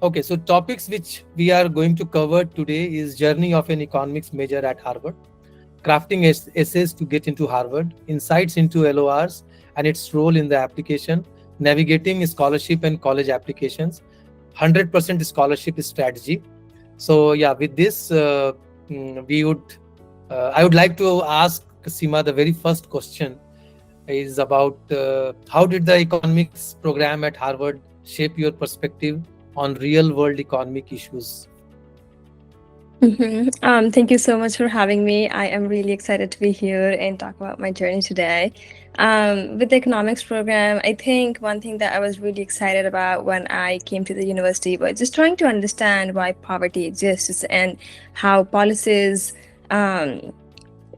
Okay, so topics which we are going to cover today is journey of an economics major at Harvard, crafting essays to get into Harvard, insights into LORs and its role in the application, navigating scholarship and college applications, 100% scholarship strategy. So yeah, with this, we would, I would like to ask Seema the very first question is about how did the economics program at Harvard shape your perspective on real world economic issues? Thank you so much for having me. I am really excited to be here and talk about my journey today. With the economics program, I think one thing that I was really excited about when I came to the university was just trying to understand why poverty exists and how policies um,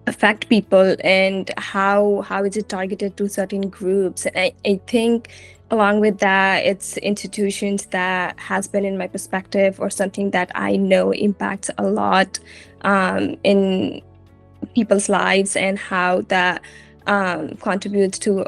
affect people and how is it targeted to certain groups. And I think along with that, it's institutions that has been in my perspective or something that I know impacts a lot in people's lives and how that contributes to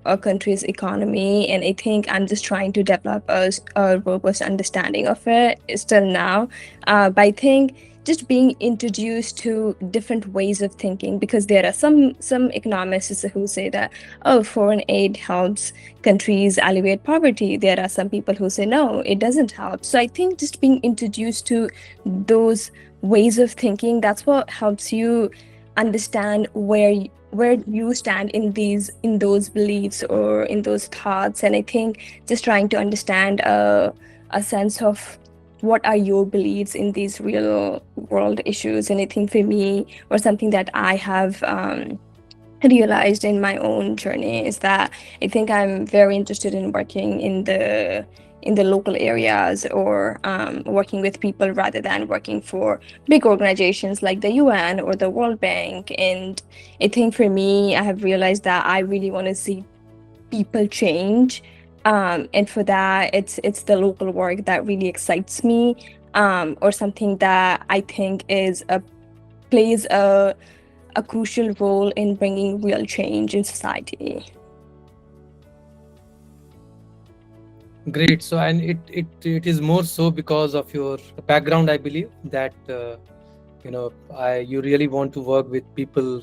a country's economy. And I think I'm just trying to develop a robust understanding of it still now. But I think just being introduced to different ways of thinking, because there are some economists who say that, oh, foreign aid helps countries alleviate poverty. There are some people who say no, it doesn't help. So I think just being introduced to those ways of thinking, that's what helps you understand where you stand in those beliefs or in those thoughts. And I think just trying to understand a sense of what are your beliefs in these real world issues. And I think for me, or something that I have realized in my own journey, is that I think I'm very interested in working in the local areas, or working with people rather than working for big organizations like the UN or the World Bank. And I think for me, I have realized that I really want to see people change. And for that, it's the local work that really excites me, or something that I think is a plays a crucial role in bringing real change in society. Great. So, and it is more so because of your background, I believe, that you really want to work with people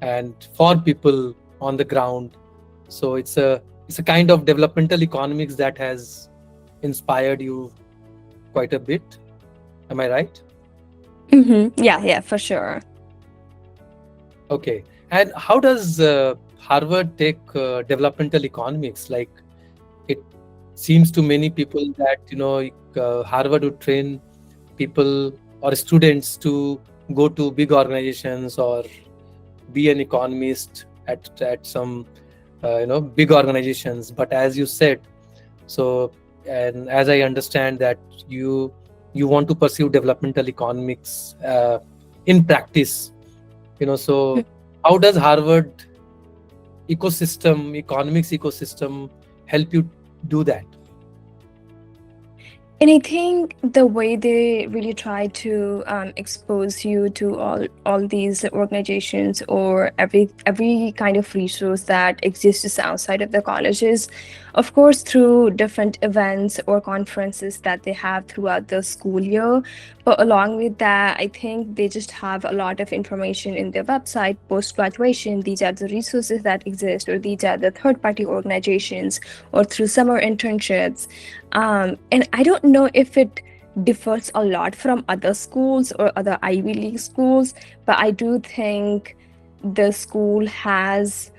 and for people on the ground. So it's a kind of developmental economics that has inspired you quite a bit. Am I right? Yeah, yeah, for sure. Okay. And how does Harvard take developmental economics? Like, it seems to many people that Harvard would train people or students to go to big organizations or be an economist at some big organizations. But as you said, so, and as I understand that you want to pursue developmental economics in practice. So how does Harvard economics ecosystem help you do that? And I think the way they really try to expose you to all these organizations, or every kind of resource that exists outside of the colleges, of course, through different events or conferences that they have throughout the school year. But along with that, I think they just have a lot of information in their website post graduation. These are the resources that exist, or these are the third party organizations, or through summer internships. And I don't know if it differs a lot from other schools or other Ivy League schools, but I do think the school has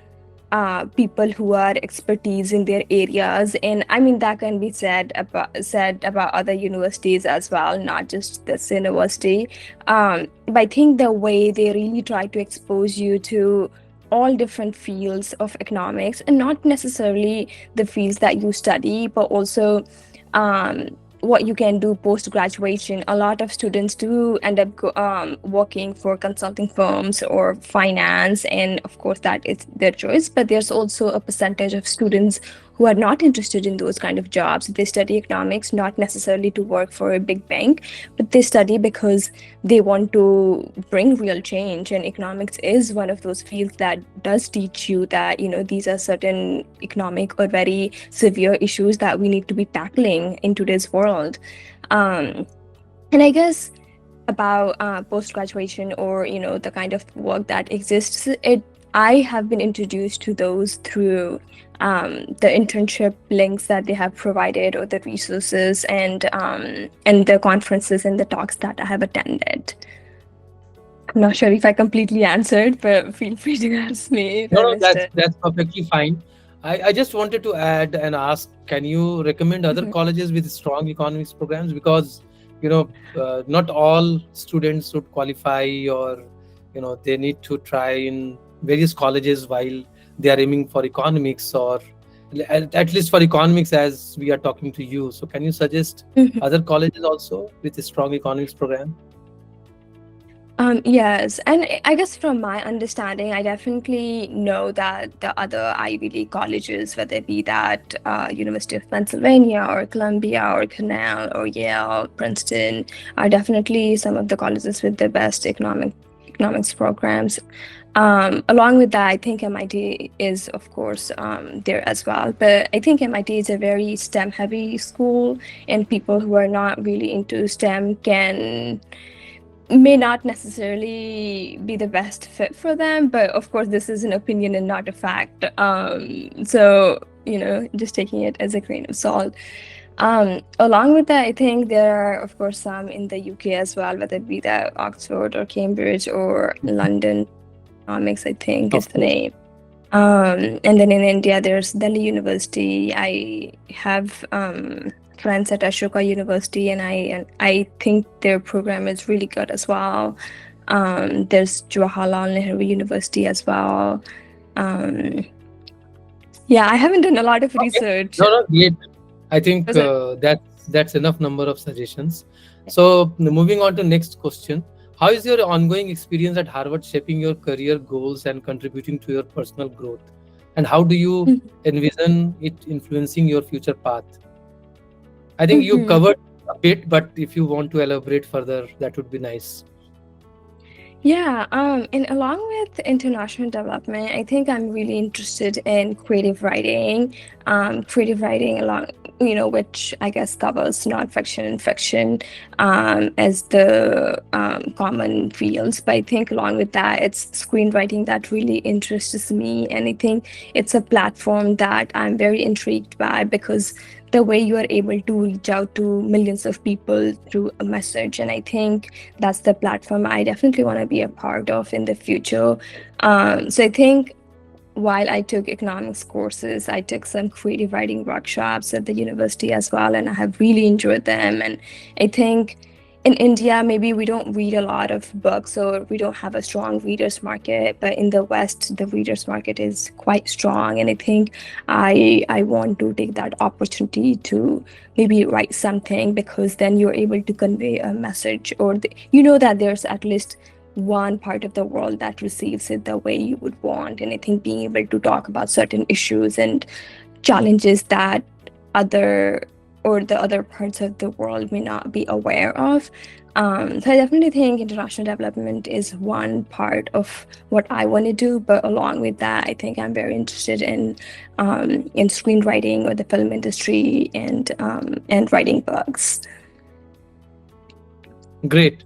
people who are expertise in their areas. And I mean, that can be said about other universities as well, not just this university. But I think the way they really try to expose you to all different fields of economics, and not necessarily the fields that you study, but also um, what you can do post graduation. A lot of students do end up working for consulting firms or finance, and of course that is their choice. But there's also a percentage of students who are not interested in those kind of jobs. They study economics not necessarily to work for a big bank, but they study because they want to bring real change. And economics is one of those fields that does teach you that, these are certain economic or very severe issues that we need to be tackling in today's world. Um, and I guess about post graduation, or the kind of work that exists, it I have been introduced to those through the internship links that they have provided, or the resources, and the conferences and the talks that I have attended. I'm not sure if I completely answered, but feel free to ask me if No, I no, missed that's it. that's perfectly fine. I just wanted to add and ask, can you recommend other Mhm. colleges with strong economics programs? Because, not all students should qualify, or, they need to try in various colleges while they are aiming for economics, or at least for economics as we are talking to you. So can you suggest Mhm. other colleges also with a strong economics program? Yes, and I guess from my understanding, I definitely know that the other Ivy League colleges, whether it be that University of Pennsylvania or Columbia or Cornell or Yale, Princeton, are definitely some of the colleges with the best economics programs. Along with that, I think MIT is, of course, there as well. But I think MIT is a very STEM heavy school, and people who are not really into STEM can may not necessarily be the best fit for them. But of course, this is an opinion and not a fact. So, just taking it as a grain of salt. Along with that, I think there are, of course, some in the UK as well, whether it be that Oxford or Cambridge or London Economics, I think is the Okay. name. And then in India, there's Delhi University. I have friends at Ashoka University, and I think their program is really good as well. There's Jawaharlal Nehru University as well. Um, yeah, I haven't done a lot of Okay. research. No, no, great. I think Those are- that's enough number of suggestions. So moving on to next question, how is your ongoing experience at Harvard shaping your career goals and contributing to your personal growth? And how do you Mhm. envision it influencing your future path? I think you Mhm. covered a bit, but if you want to elaborate further, that would be nice. Yeah, and along with international development, I think I'm really interested in creative writing along, which I guess covers nonfiction and fiction, as the common fields. But I think along with that, it's screenwriting that really interests me, and I think it's a platform that I'm very intrigued by, because the way you are able to reach out to millions of people through a message, and I think that's the platform I definitely want to be a part of in the future. So I think while I took economics courses, I took some creative writing workshops at the university as well, and I have really enjoyed them. And I think in India, maybe we don't read a lot of books, or we don't have a strong readers market, but in the West, the readers market is quite strong. And I think I want to take that opportunity to maybe write something, because then you're able to convey a message, or that there's at least one part of the world that receives it the way you would want. And I think being able to talk about certain issues and challenges that other or the other parts of the world may not be aware of. So I definitely think international development is one part of what I want to do. But along with that, I think I'm very interested in screenwriting or the film industry, and writing books. Great.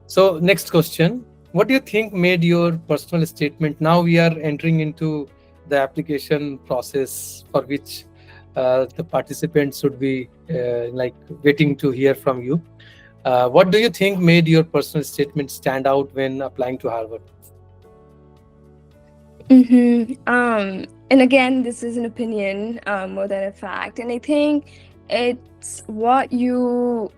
So next question, what do you think made your personal statement? Now we are entering into the application process for which the participants should be like waiting to hear from you. What do you think made your personal statement stand out when applying to Harvard? And again, this is an opinion, more than a fact. And I think it's what you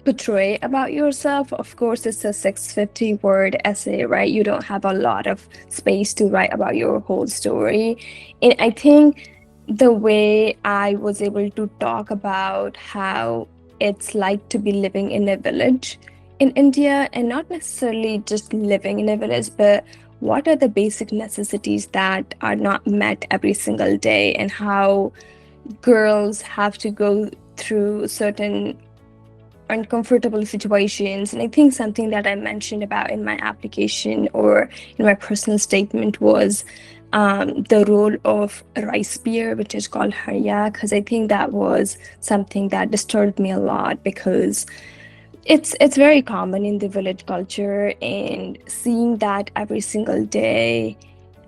portray about yourself. Of course, it's a 650 word essay, right? You don't have a lot of space to write about your whole story. And I think the way I was able to talk about how it's like to be living in a village in India, and not necessarily just living in a village, but what are the basic necessities that are not met every single day, and how girls have to go through certain uncomfortable situations. And I think something that I mentioned about in my application or in my personal statement was the role of rice beer, which is called harya, because I think that was something that disturbed me a lot, because it's very common in the village culture, and seeing that every single day,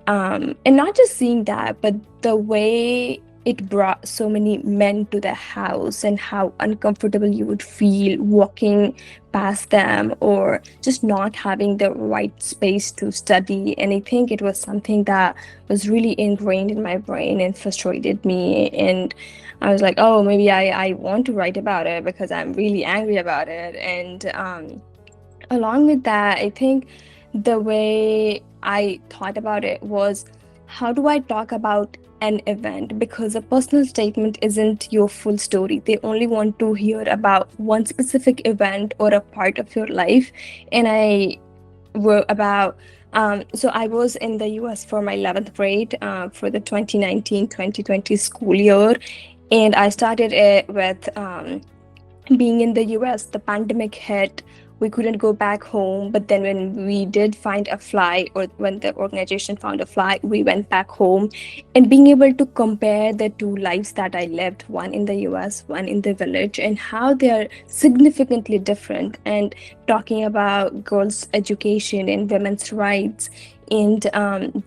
and not just seeing that, but the way it brought so many men to the house, and how uncomfortable you would feel walking past them, or just not having the right space to study. And I think it was something that was really ingrained in my brain and frustrated me. And I was like, oh, maybe I want to write about it because I'm really angry about it. And along with that, I think the way I thought about it was, how do I talk about an event? Because a personal statement isn't your full story. They only want to hear about one specific event or a part of your life. And I were about so I was in the US for my 11th grade for the 2019-2020 school year. And I started it with being in the US, the pandemic hit. We couldn't go back home. But then when we did find a flight, or when the organization found a flight, we went back home. And being able to compare the two lives that I lived, one in the US, one in the village, and how they are significantly different, and talking about girls' education and women's rights, and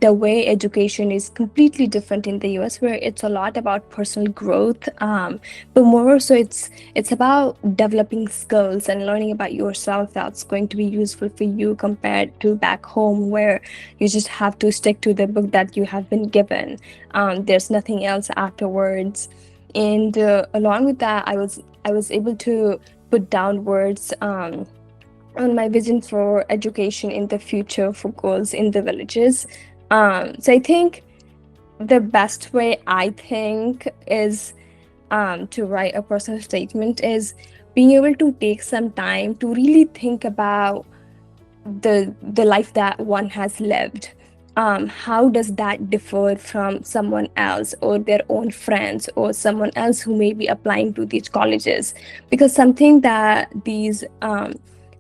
the way education is completely different in the US, where it's a lot about personal growth, but more so it's about developing skills and learning about yourself that's going to be useful for you, compared to back home, where you just have to stick to the book that you have been given. There's nothing else afterwards. And along with that, I was able to put down words on my vision for education in the future for girls in the villages. So I think the best way, I think, is to write a personal statement is being able to take some time to really think about the life that one has lived. How does that differ from someone else, or their own friends, or someone else who may be applying to these colleges? Because something that these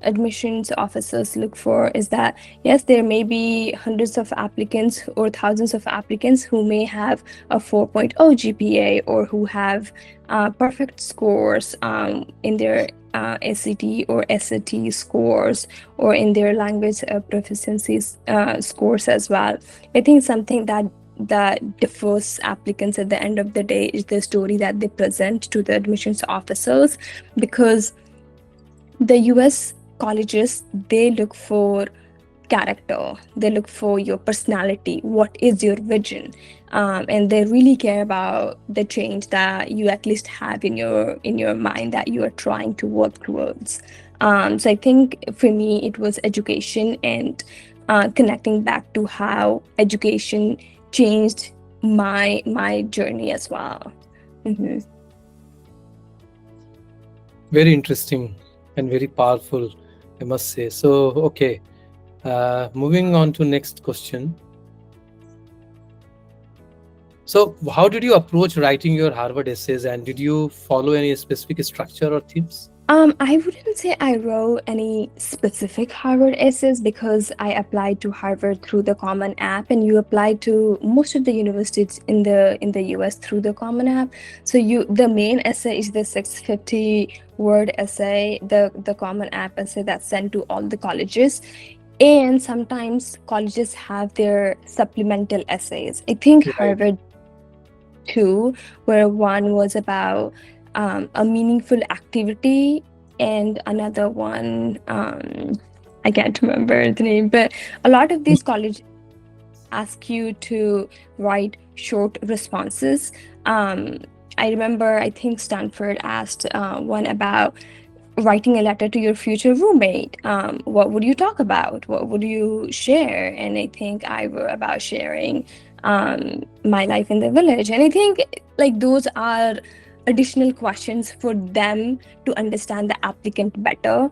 admissions officers look for is that, yes, there may be hundreds of applicants or thousands of applicants who may have a 4.0 GPA, or who have perfect scores in their SAT or SAT scores, or in their language proficiency scores as well. I think something that differs applicants at the end of the day is the story that they present to the admissions officers, because the US colleges, they look for character, they look for your personality, what is your vision, and they really care about the change that you at least have in your mind that you are trying to work towards. So I think for me it was education, and connecting back to how education changed my journey as well. Mhm. Very interesting and very powerful, I must say. So, okay, moving on to next question. So, how did you approach writing your Harvard essays, and did you follow any specific structure or themes? I wouldn't say I wrote any specific Harvard essays, because I applied to Harvard through the Common App, and you apply to most of the universities in the US through the Common App. So the main essay is the 650 word essay, the Common App essay that's sent to all the colleges. And sometimes colleges have their supplemental essays. I think Right. Harvard two, where one was about a meaningful activity, and another one, I can't remember the name, but a lot of these colleges ask you to write short responses. I remember, I think Stanford asked one about writing a letter to your future roommate. What would you talk about? What would you share? And I think I were about sharing my life in the village. And I think like those are additional questions for them to understand the applicant better.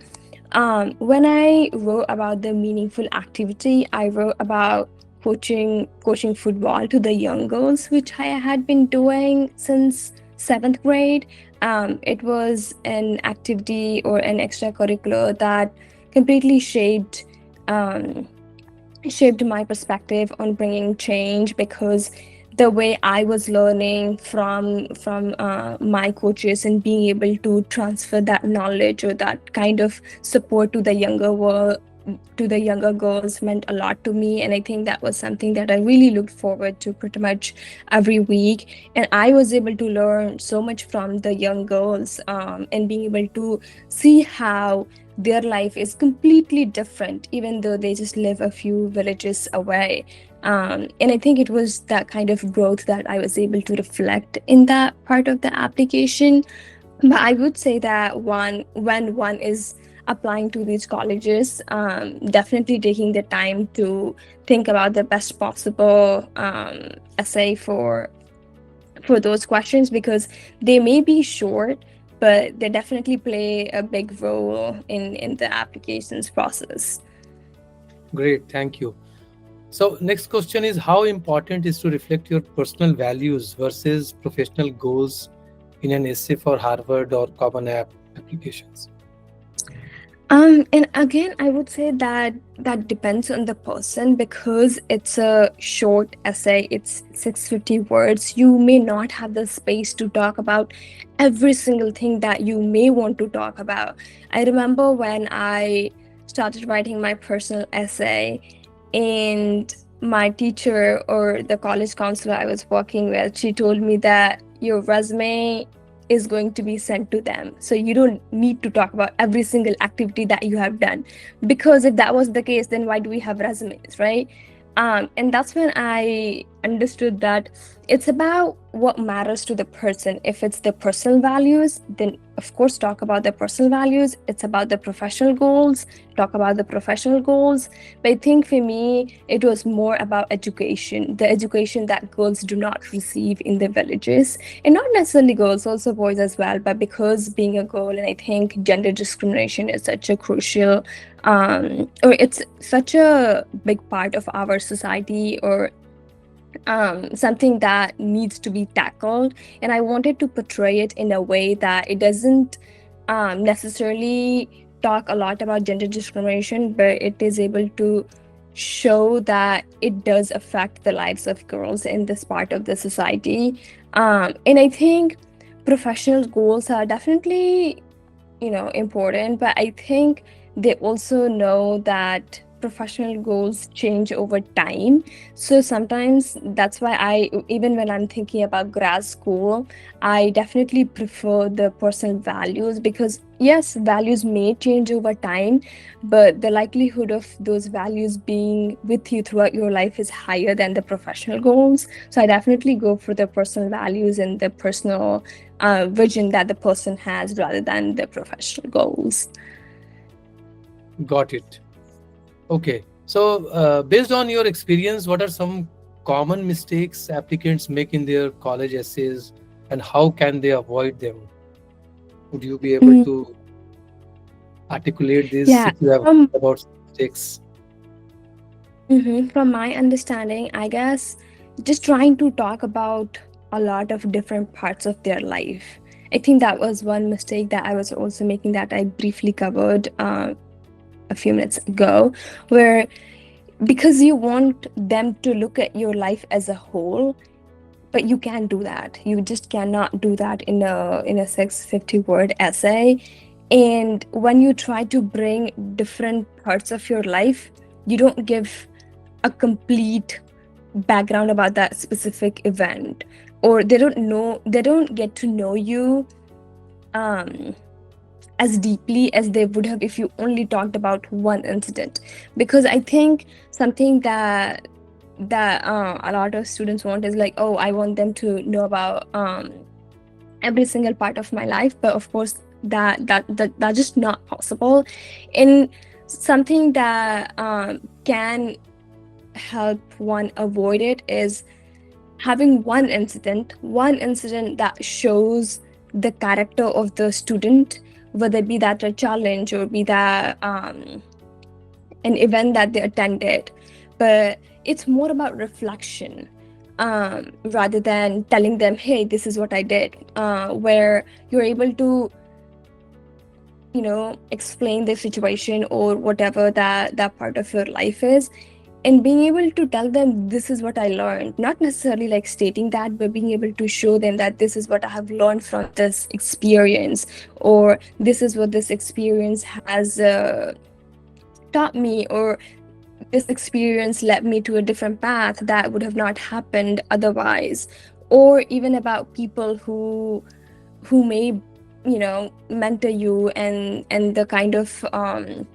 When I wrote about the meaningful activity, I wrote about coaching football to the young girls, which I had been doing since seventh grade. It was an activity or an extracurricular that completely um, shaped my perspective on bringing change, because the way I was learning from my coaches and being able to transfer that knowledge or that kind of support to the younger world, to the younger girls, meant a lot to me. And I think that was something that I really looked forward to pretty much every week. And I was able to learn so much from the young girls, and being able to see how their life is completely different, even though they just live a few villages away. And I think it was that kind of growth that I was able to reflect in that part of the application. But I would say that when one is applying to these colleges, definitely taking the time to think about the best possible essay for those questions, because they may be short, but they definitely play a big role in the applications process. Great, thank you. So, next question is, how important is to reflect your personal values versus professional goals in an essay for Harvard or Common App applications? And again, I would say that that depends on the person, because it's a short essay, it's 650 words. You may not have the space to talk about every single thing that you may want to talk about. I remember when I started writing my personal essay, and my teacher or the college counselor I was working with, she told me that your resume is going to be sent to them. So you don't need to talk about every single activity that you have done. Because if that was the case, then why do we have resumes, right? And that's when I understood that it's about what matters to the person. If it's the personal values, then of course talk about the personal values. It's about the professional goals, talk about the professional goals. But I think for me, it was more about education, the education that girls do not receive in the villages. And not necessarily girls, also boys as well. But because being a girl, and I think gender discrimination is such a crucial, or it's such a big part of our society, or something that needs to be tackled. And I wanted to portray it in a way that it doesn't necessarily talk a lot about gender discrimination, but it is able to show that it does affect the lives of girls in this part of the society. And I think professional goals are definitely, important, but I think they also know that professional goals change over time. So sometimes that's why even when I'm thinking about grad school, I definitely prefer the personal values, because yes, values may change over time, but the likelihood of those values being with you throughout your life is higher than the professional goals. So I definitely go for the personal values and the personal vision that the person has, rather than the professional goals. Got it. Okay. So, based on your experience, what are some common mistakes applicants make in their college essays, and how can they avoid them? Would you be able Mm, to articulate this yeah, if you have from heard about mistakes? from my understanding, I guess just trying to talk about a lot of different parts of their life. I think that was one mistake that I was also making, that I briefly covered a few minutes ago, where because you want them to look at your life as a whole, but you can't do that. You just cannot do that in a 650 word essay. And when you try to bring different parts of your life, you don't give a complete background about that specific event, or they don't get to know you um as deeply as they would have if you only talked about one incident. Because I think something that a lot of students want is like, oh, I want them to know about every single part of my life. But of course that's just not possible. And something that can help one avoid it is having one incident that shows the character of the student, whether it be that a challenge or be that an event that they attended. But it's more about reflection, rather than telling them, hey, this is what I did, where you're able to explain the situation or whatever that part of your life is, and being able to tell them this is what I learned, not necessarily like stating that, but being able to show them that this is what I have learned from this experience, or this is what this experience has taught me, or this experience led me to a different path that would have not happened otherwise. Or even about people who may mentor you, and the kind of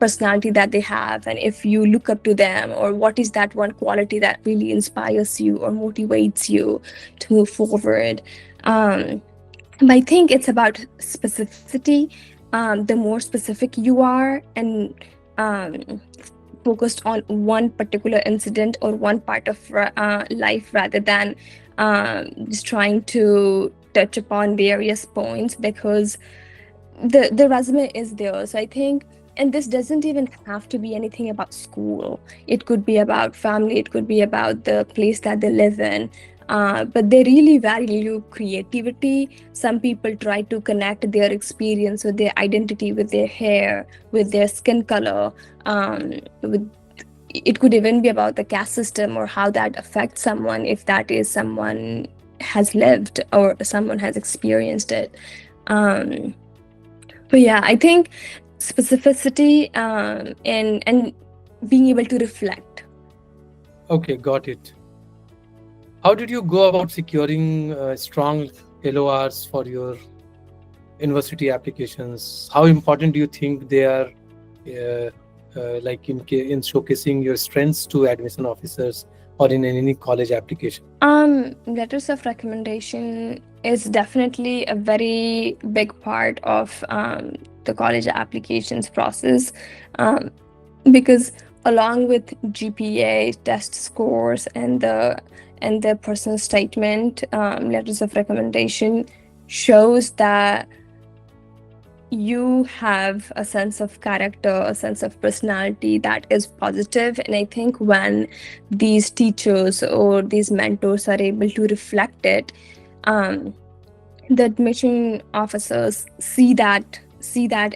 personality that they have, and if you look up to them, or what is that one quality that really inspires you or motivates you to move forward. But I think it's about specificity. The more specific you are, and focused on one particular incident or one part of life, rather than just trying to touch upon various points, because the resume is there. So I think, and this doesn't even have to be anything about school. It could be about family, it could be about the place that they live in. But they really value creativity. Some people try to connect their experience with their identity, with their hair, with their skin color, with it could even be about the caste system or how that affects someone, if that is someone has lived or someone has experienced it. um, but yeah, I think specificity, and being able to reflect. Okay, got it. How did you go about securing strong LORs for your university applications? How important do you think they are, like in showcasing your strengths to admission officers or in any college application? Letters of recommendation is definitely a very big part of the college applications process, um, because along with GPA, test scores, and the personal statement, letters of recommendation shows that you have a sense of character, a sense of personality that is positive. And I think when these teachers or these mentors are able to reflect it, um, the admission officers see that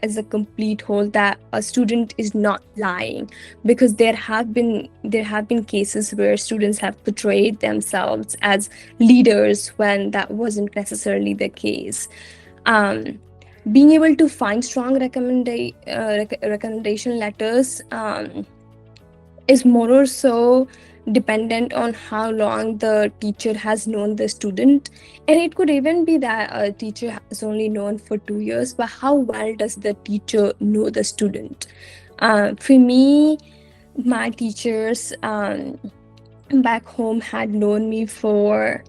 as a complete whole, that a student is not lying, because there have been cases where students have portrayed themselves as leaders when that wasn't necessarily the case. um, Being able to find strong recommendation letters is more or so dependent on how long the teacher has known the student. And it could even be that a teacher has only known for 2 years, but how well does the teacher know the student? For me, my teachers back home had known me for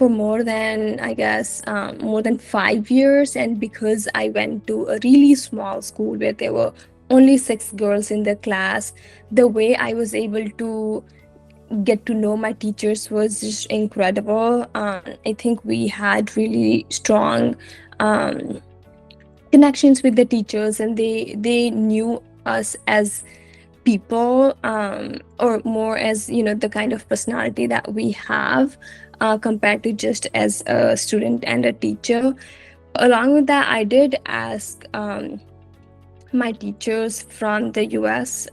more than, I guess, more than 5 years. And because I went to a really small school where there were only 6 girls in the class, the way I was able to get to know my teachers was just incredible. I think we had really strong um, connections with the teachers, and they knew us as people, or more as the kind of personality that we have, compared to just as a student and a teacher. Along with that, I did ask my teachers from the US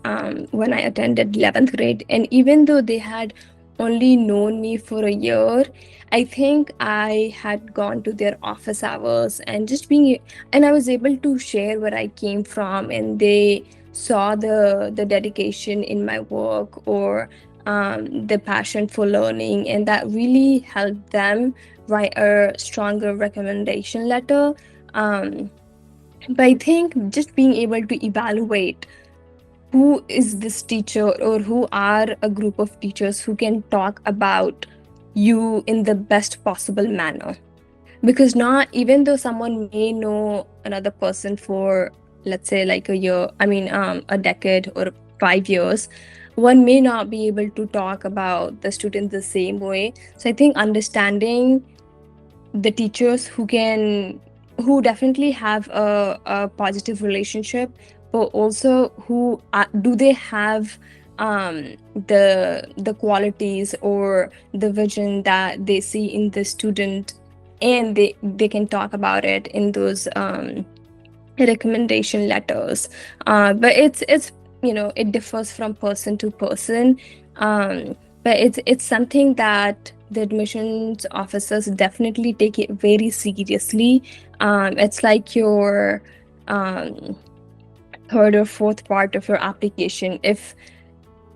when I attended 11th grade. And even though they had only known me for a year, I think I had gone to their office hours and and I was able to share where I came from, and they saw the dedication in my work, or the passion for learning, and that really helped them write a stronger recommendation letter. Um, but I think just being able to evaluate who is this teacher, or who are a group of teachers who can talk about you in the best possible manner. Because not even though someone may know another person for, let's say, like a year, I mean, a decade or 5 years, one may not be able to talk about the student the same way. So I think understanding the teachers who definitely have a positive relationship, but also who do they have the qualities or the vision that they see in the student, and they can talk about it in those recommendation letters. But it's it differs from person to person. But it's something that the admissions officers definitely take it very seriously. It's like your um, third or fourth part of your application. If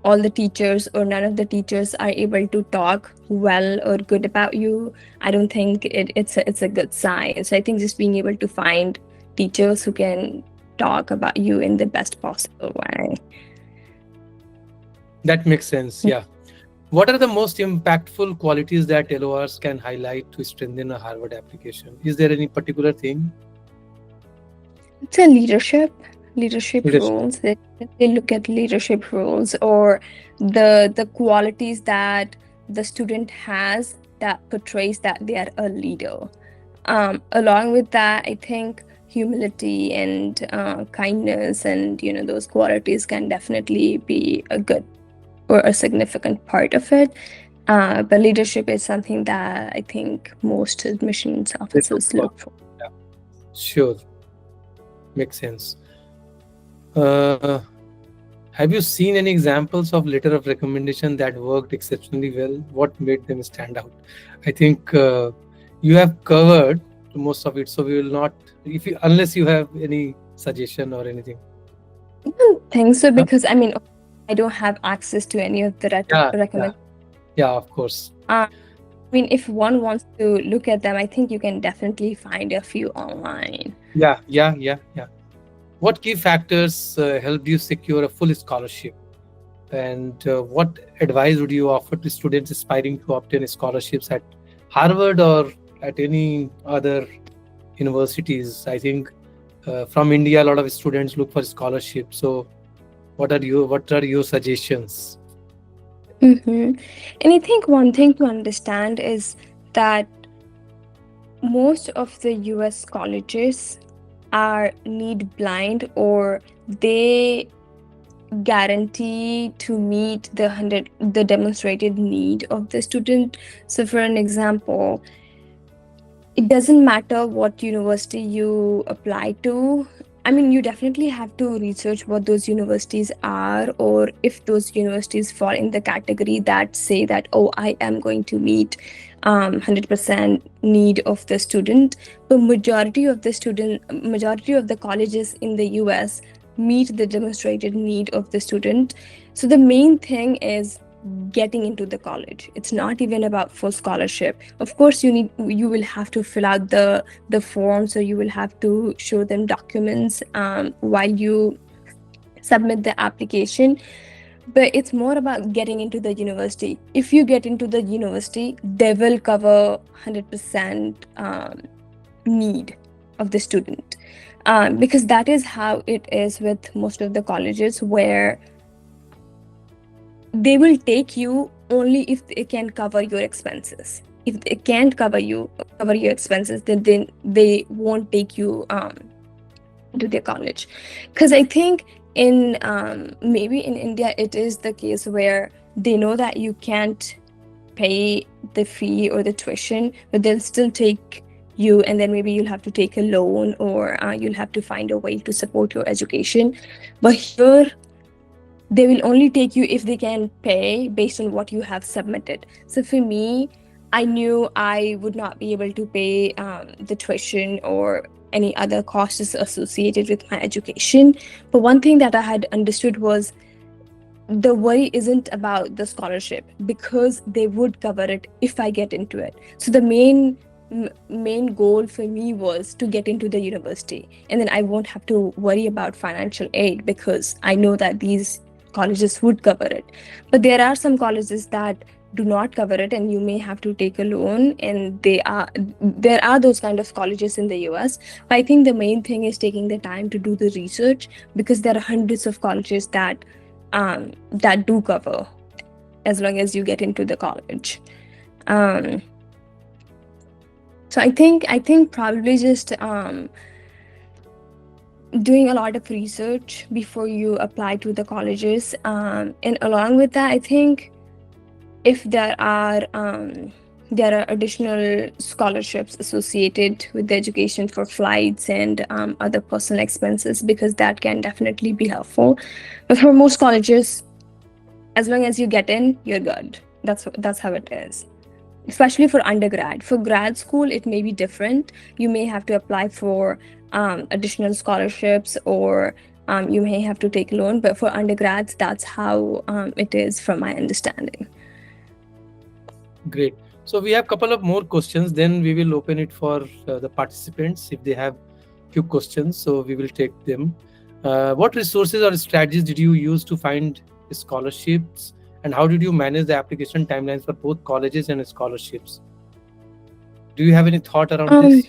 all the teachers or none of the teachers are able to talk well or good about you, I don't think it's a good sign. So I think just being able to find teachers who can talk about you in the best possible way. That makes sense. Yeah. What are the most impactful qualities that LORs can highlight to strengthen a Harvard application? Is there any particular thing? It's a leadership Leadership. roles. They look at leadership roles or the qualities that the student has that portrays that they are a leader. Along with that, I think humility and kindness and those qualities can definitely be a good or a significant part of it. But leadership is something that I think most admissions They look officers for. look for. Yeah. Sure. Makes sense. Uh, have you seen any examples of letter of recommendation that worked exceptionally well? What made them stand out? I think you have covered most of it, so we will not, if you, unless you have any suggestion or anything. I don't think so Huh? because I mean I don't have access to any of the Yeah, yeah, recommend. yeah, of course. I mean, if one wants to look at them, I think you can definitely find a few online. Yeah, yeah, yeah, yeah. What key factors helped you secure a full scholarship? And what advice would you offer to students aspiring to obtain scholarships at Harvard or at any other universities? I think from India, a lot of students look for scholarships. So, what are your suggestions? hmm And I think one thing to understand is that most of the US colleges are need blind, or they guarantee to meet the demonstrated need of the student. So for an example, it doesn't matter what university you apply to. I mean, you definitely have to research what those universities are, or if those universities fall in the category that say that, oh, I am going to meet 100% need of the student. But majority of the colleges in the US meet the demonstrated need of the student. So the main thing is getting into the college. It's not even about full scholarship. Of course, you will have to fill out the form, so you will have to show them documents while you submit the application. But it's more about getting into the university. If you get into the university, they will cover 100% need of the student, because that is how it is with most of the colleges, where they will take you only if they can cover your expenses. If they can't cover your expenses, then they won't take you to their college. Because I think in maybe in India it is the case where they know that you can't pay the fee or the tuition, but they'll still take you, and then maybe you'll have to take a loan, or you'll have to find a way to support your education. But here they will only take you if they can pay based on what you have submitted. So for me, I knew I would not be able to pay the tuition or any other costs associated with my education. But one thing that I had understood was the worry isn't about the scholarship, because they would cover it if I get into it. So the main goal for me was to get into the university, and then I won't have to worry about financial aid because I know that these colleges would cover it. But there are some colleges that do not cover it, and you may have to take a loan, and there are those kind of colleges in the US. But I think the main thing is taking the time to do the research, because there are hundreds of colleges that do cover, as long as you get into the college. Um, So I think probably just doing a lot of research before you apply to the colleges, and along with that, I think if there are additional scholarships associated with the education for flights and other personal expenses, because that can definitely be helpful. But for most colleges, as long as you get in, you're good. That's how it is, especially for undergrad. For grad school, it may be different. You may have to apply for additional scholarships, or you may have to take a loan. But for undergrads, that's how it is, from my understanding. Great. So we have a couple of more questions. Then we will open it for the participants if they have few questions. So we will take them. What resources or strategies did you use to find scholarships, and how did you manage the application timelines for both colleges and scholarships? Do you have any thought around Um, this?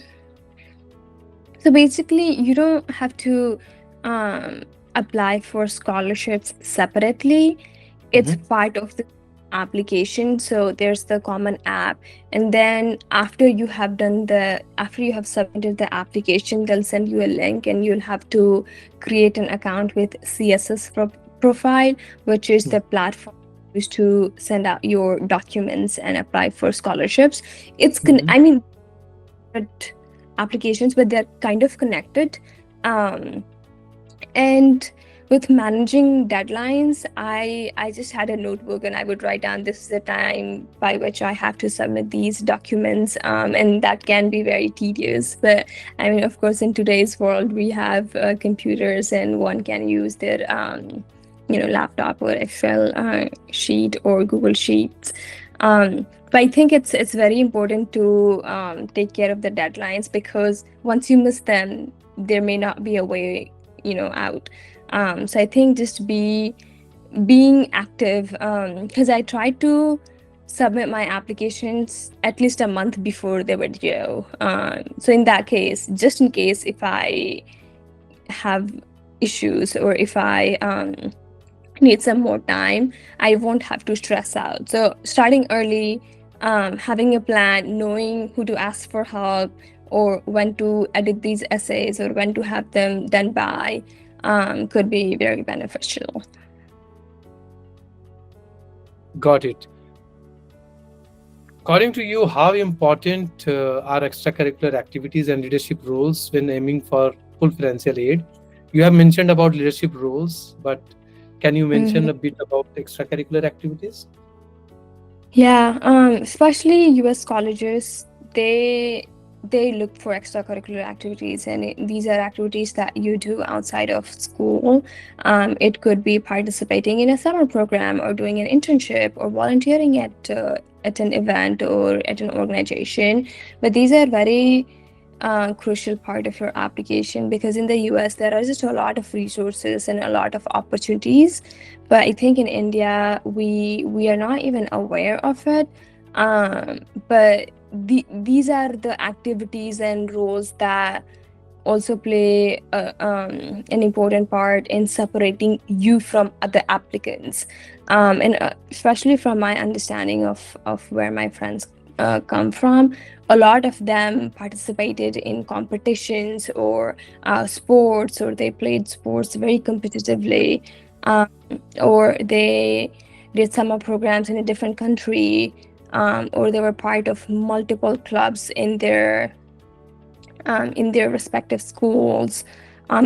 so basically, you don't have to um, apply for scholarships separately. It's Mhm. part of the application. So there's the common app, and then after you have submitted the application, they'll send you a link, and you'll have to create an account with CSS profile, which is the platform used to send out your documents and apply for scholarships. Mhm. I mean, separate applications, but they're kind of connected. Um, and with managing deadlines, I just had a notebook, and I would write down, this is the time by which I have to submit these documents, and that can be very tedious. But I mean, of course, in today's world, we have computers, and one can use their laptop or Excel sheet or Google Sheets. But I think it's very important to take care of the deadlines, because once you miss them, there may not be a way out. So I think just being active, because I tried to submit my applications at least a month before they were due. So in that case, just in case if I have issues, or if I need some more time, I won't have to stress out. So starting early, having a plan, knowing who to ask for help, or when to edit these essays, or when to have them done by, could be very beneficial. Got it. According to you, how important are extracurricular activities and leadership roles when aiming for full financial aid? You have mentioned about leadership roles, but can you mention Mhm. a bit about extracurricular activities? Yeah, especially US colleges, they they look for extracurricular activities, and these are activities that you do outside of school. It could be participating in a summer program, or doing an internship, or volunteering at an event, or at an organization. But these are very crucial part of your application, because in the US there are just a lot of resources and a lot of opportunities, but I think in India we are not even aware of it. But these are the activities and roles that also play an important part in separating you from other applicants. And especially from my understanding of where my friends come from, a lot of them participated in competitions, or sports, or they played sports very competitively, um, or they did summer programs in a different country, or they were part of multiple clubs in their respective schools,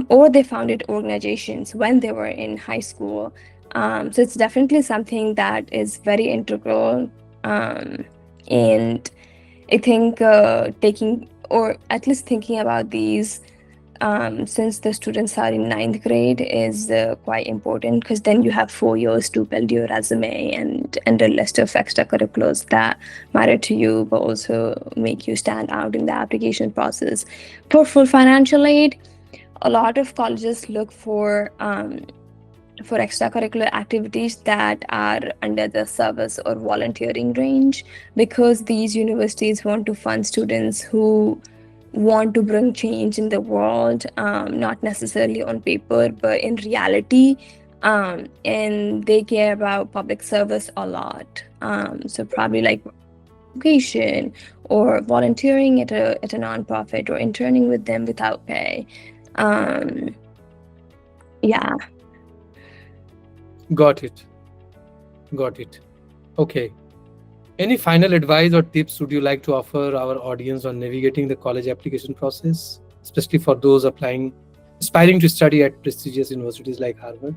or they founded organizations when they were in high school. So it's definitely something that is very integral. And I think taking, or at least thinking about these, since the students are in ninth grade, is quite important, because then you have 4 years to build your resume, and a list of extracurriculars that matter to you, but also make you stand out in the application process. For full financial aid, a lot of colleges look for extracurricular activities that are under the service or volunteering range, because these universities want to fund students who want to bring change in the world, not necessarily on paper, but in reality. And they care about public service a lot. So probably like education, or volunteering at a nonprofit, or interning with them without pay. Um, yeah. Got it. Got it. Okay. Any final advice or tips would you like to offer our audience on navigating the college application process, especially for those aspiring to study at prestigious universities like Harvard?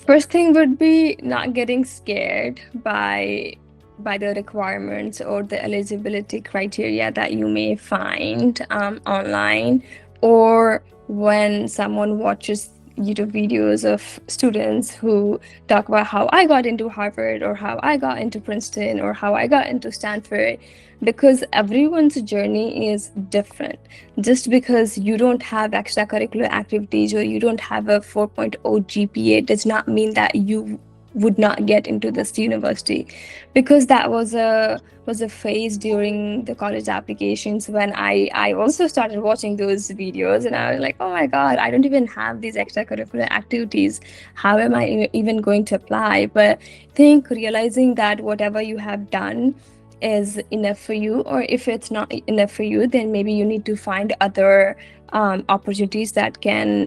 First thing would be not getting scared by the requirements or the eligibility criteria that you may find online, or when someone watches YouTube videos of students who talk about how I got into Harvard, or how I got into Princeton, or how I got into Stanford, because everyone's journey is different. Just because you don't have extracurricular activities, or you don't have a 4.0 GPA, does not mean that you would not get into this university. Because that was a phase during the college applications when I also started watching those videos, and I was like, oh my god, I don't even have these extracurricular activities. How am I even going to apply? But I think realizing that whatever you have done is enough for you, or if it's not enough for you, then maybe you need to find other opportunities that can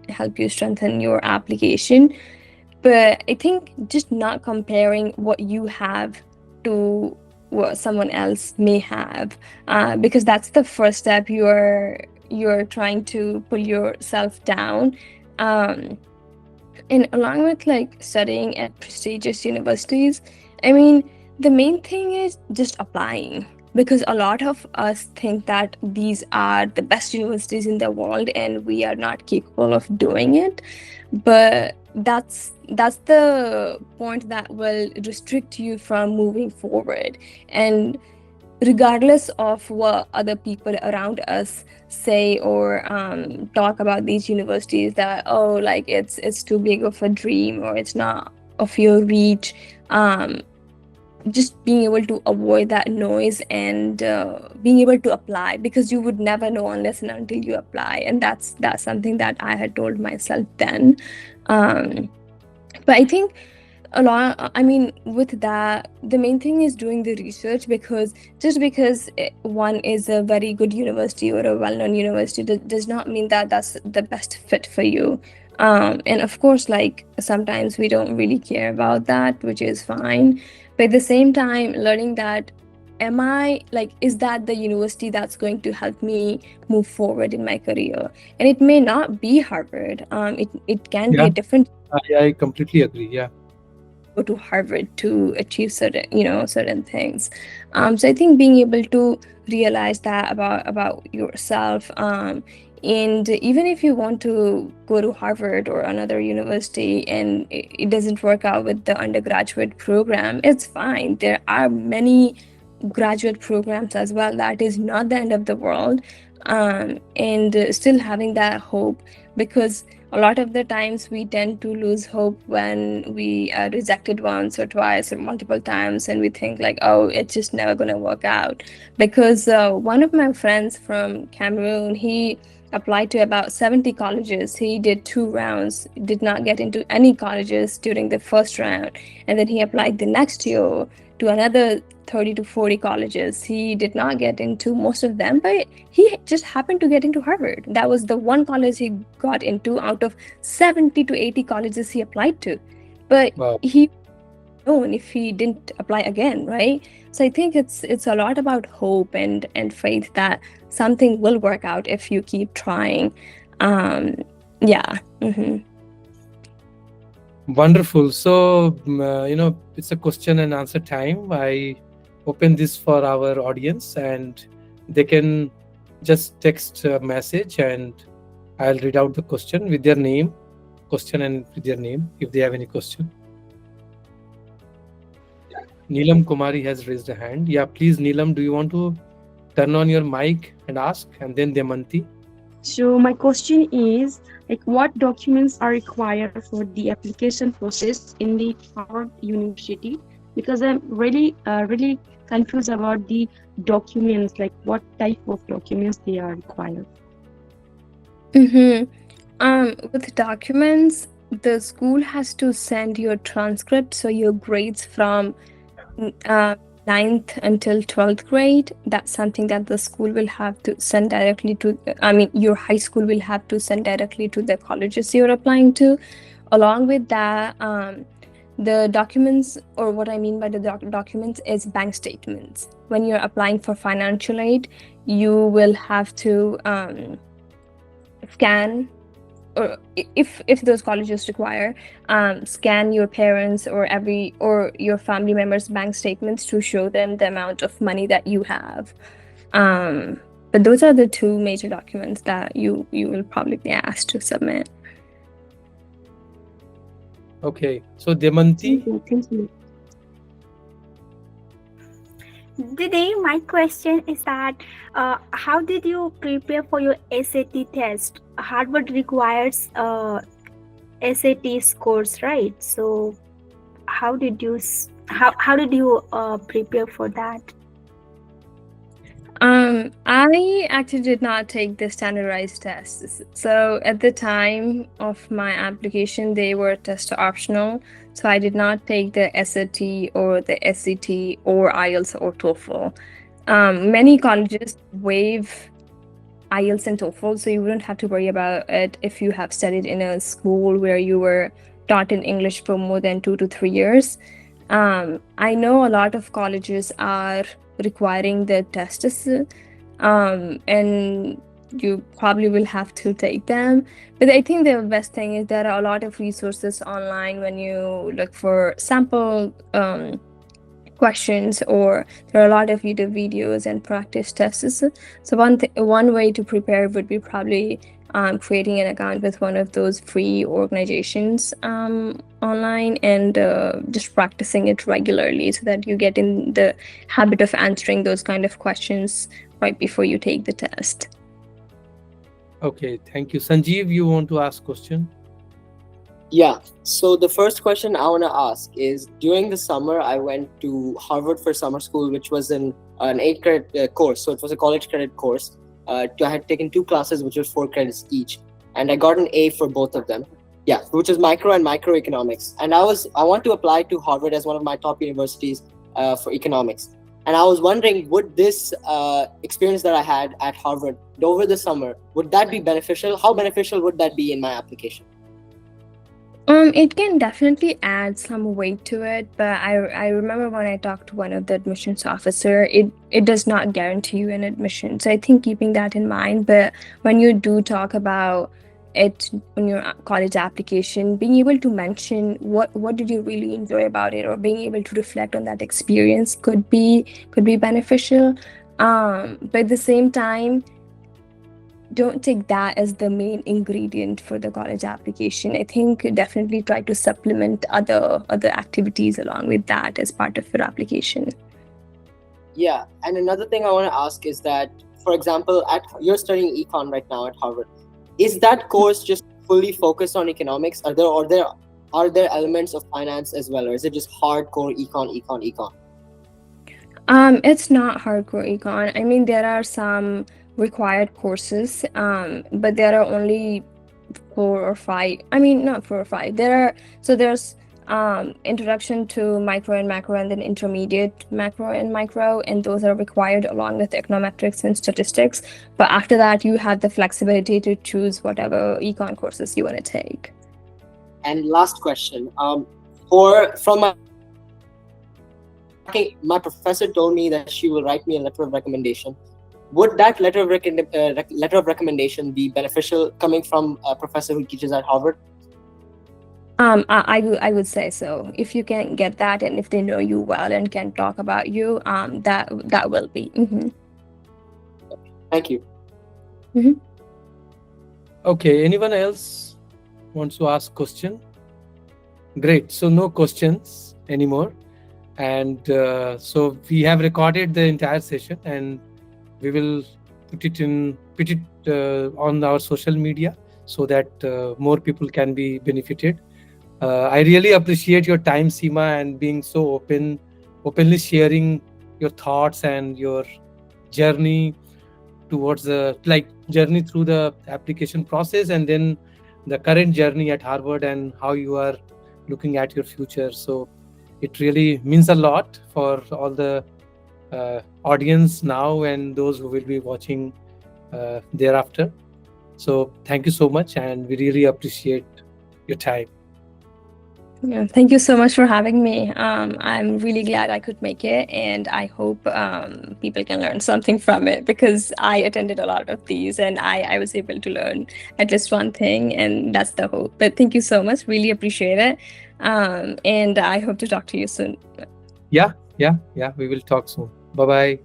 help you strengthen your application. But I think just not comparing what you have to what someone else may have, because that's the first step. You're trying to pull yourself down. um, and along with like studying at prestigious universities, I mean, the main thing is just applying, because a lot of us think that these are the best universities in the world and we are not capable of doing it. But that's the point that will restrict you from moving forward. And regardless of what other people around us say, or talk about these universities, that oh, like it's too big of a dream, or it's not of your reach, um, just being able to avoid that noise, and being able to apply, because you would never know unless and until you apply. And that's something that I had told myself then. um, but I think a lot, I mean, with that, the main thing is doing the research, because just because one is a very good university or a well-known university does not mean that that's the best fit for you. And of course, like, sometimes we don't really care about that, which is fine. But at the same time, learning that, am I like, is that the university that's going to help me move forward in my career? And it may not be Harvard. It can be Yeah, a different, I completely agree. Yeah. go to Harvard to achieve certain things. So I think being able to realize that about yourself, and even if you want to go to Harvard or another university and it doesn't work out with the undergraduate program, it's fine. There are many graduate programs as well. That is not the end of the world. And still having that hope, because a lot of the times we tend to lose hope when we are rejected once or twice or multiple times, and we think like, oh, it's just never going to work out. Because one of my friends from Cameroon, he applied to about 70 colleges. He did 2 rounds, did not get into any colleges during the first round, and then he applied the next year to another 30 to 40 colleges. He did not get into most of them, but he just happened to get into Harvard. That was the one college he got into out of 70 to 80 colleges he applied to. But Wow. he known if he didn't apply again, right? So I think it's a lot about hope and faith that something will work out if you keep trying. Um, yeah. Wonderful. So, it's a question and answer time. I open this for our audience, and they can just text a message, and I'll read out the question with their name, question, and with their name if they have any question. Neelam Kumari has raised a hand. Yeah, please, Neelam, do you want to turn on your mic and ask? And then Demanti. So my question is like what documents are required for the application process in the Harvard University? Because I'm really confused about the documents, like what type of documents they are required. Mm-hmm. With documents, the school has to send your transcript, so your grades from uh, 9th until 12th grade, that's something that the school will have to send directly to, I mean, your high school will have to send directly to the colleges you're applying to. Along with that, the documents, or what I mean by the documents, is bank statements. When you're applying for financial aid, you will have to scan, or if those colleges require, scan your parents or your family members' bank statements to show them the amount of money that you have. But those are the two major documents that you will probably be asked to submit. Okay, so Demanti, Thank you. Today, my question is that how did you prepare for your SAT test? Harvard requires SAT scores, right? So, how did you prepare for that? I actually did not take the standardized tests. So at the time of my application, they were test optional. So I did not take the SAT or the SCT or IELTS or TOEFL. Many colleges waive IELTS and TOEFL, so you wouldn't have to worry about it if you have studied in a school where you were taught in English for more than 2 to 3 years. I know a lot of colleges are requiring the tests, and you probably will have to take them. But I think the best thing is there are a lot of resources online when you look for sample questions, or there are a lot of YouTube videos and practice tests. So one way to prepare would be probably creating an account with one of those free organizations online, and just practicing it regularly so that you get in the habit of answering those kind of questions right before you take the test. okay, thank you. Sanjeev, you want to ask question? Yeah. So the first question I want to ask is, during the summer, I went to Harvard for summer school, which was an 8 credit course. So it was a college credit course. I had taken 2 classes, which was 4 credits each, and I got an A for both of them. Yeah, which is micro and microeconomics. And I want to apply to Harvard as one of my top universities for economics. And I was wondering, would this experience that I had at Harvard over the summer, would that be beneficial? How beneficial would that be in my application? It can definitely add some weight to it, but I remember when I talked to one of the admissions officer, it does not guarantee you an admission. So I think keeping that in mind, but when you do talk about it on your college application, being able to mention what did you really enjoy about it, or being able to reflect on that experience could be beneficial. But at the same time, don't take that as the main ingredient for the college application. I think definitely try to supplement other activities along with that as part of your application. Yeah, and another thing I want to ask is that, for example, you're studying econ right now at Harvard. Is that course just fully focused on economics? Are there elements of finance as well, or is it just hardcore econ? It's not hardcore econ. I mean, there are some required courses, but there are only 4 or 5. I mean, not 4 or 5. There's introduction to micro and macro, and then intermediate macro and micro, and those are required along with econometrics and statistics. But after that, you have the flexibility to choose whatever econ courses you want to take. And last question, my professor told me that she will write me a letter of recommendation. Would that letter of recommendation be beneficial coming from a professor who teaches at Harvard? I would say so. If you can get that, and if they know you well and can talk about you, that will be. Mm-hmm. Thank you. Mm-hmm. Okay, anyone else wants to ask question? Great. So no questions anymore, and so we have recorded the entire session, and we will put it on our social media so that more people can be benefited. I really appreciate your time, Seema, and being so openly sharing your thoughts and your journey towards journey through the application process, and then the current journey at Harvard and how you are looking at your future. So It really means a lot for all the audience now and those who will be watching thereafter. So thank you so much, and we really appreciate your time. Yeah, thank you so much for having me. I'm really glad I could make it, and I hope people can learn something from it, because I attended a lot of these and I was able to learn at least one thing, and that's the hope. But thank you so much. Really appreciate it. And I hope to talk to you soon. Yeah, we will talk soon. Bye bye.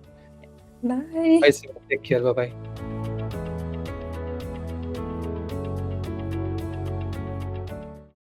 Bye. Bye, Seema. Take care. Bye bye.